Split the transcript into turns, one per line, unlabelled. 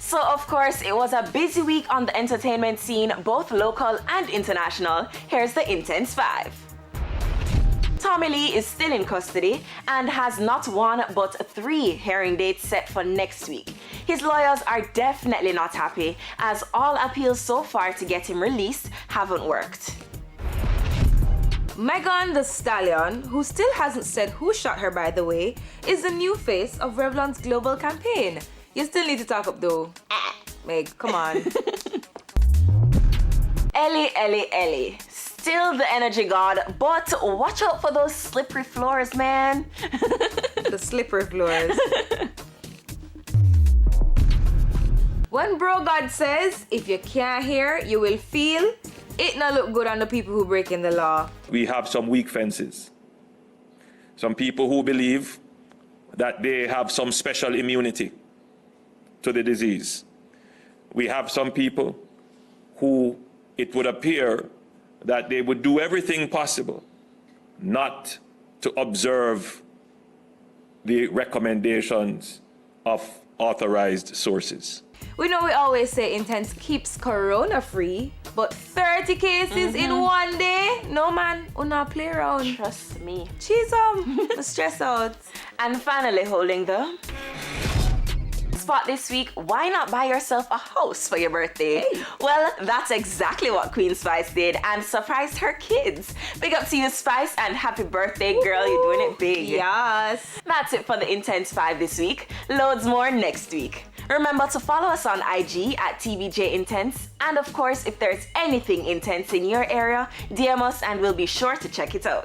So of course, it was a busy week on the entertainment scene, both local and international. Here's the Intense 5. Tommy Lee is still in custody and has not one but 3 hearing dates set for next week. His lawyers are definitely not happy, as all appeals so far to get him released haven't worked.
Megan Thee Stallion, who still hasn't said who shot her by the way, is the new face of Revlon's global campaign. You still need to talk up though. Meg, come on.
Ellie. Still the energy god, but watch out for those slippery floors, man.
The slippery floors. When Bro God says, if you can't hear, you will feel, it not look good on the people who breaking the law.
We have some weak fences. Some people who believe that they have some special immunity to the disease. We have some people who it would appear that they would do everything possible not to observe the recommendations of authorized sources.
We know we always say Intense keeps corona free, but 30 cases in one day? No man, will not play around.
Trust me.
Cheese stress out.
And finally holding the spot this week, why not buy yourself a house for your birthday?
Hey.
Well, that's exactly what Queen Spice did and surprised her kids. Big up to you, Spice, and happy birthday, girl. You're doing it big.
Yes.
That's it for the Intense 5 this week. Loads more next week. Remember to follow us on IG at TVJ Intense. And of course, if there's anything intense in your area, DM us and we'll be sure to check it out.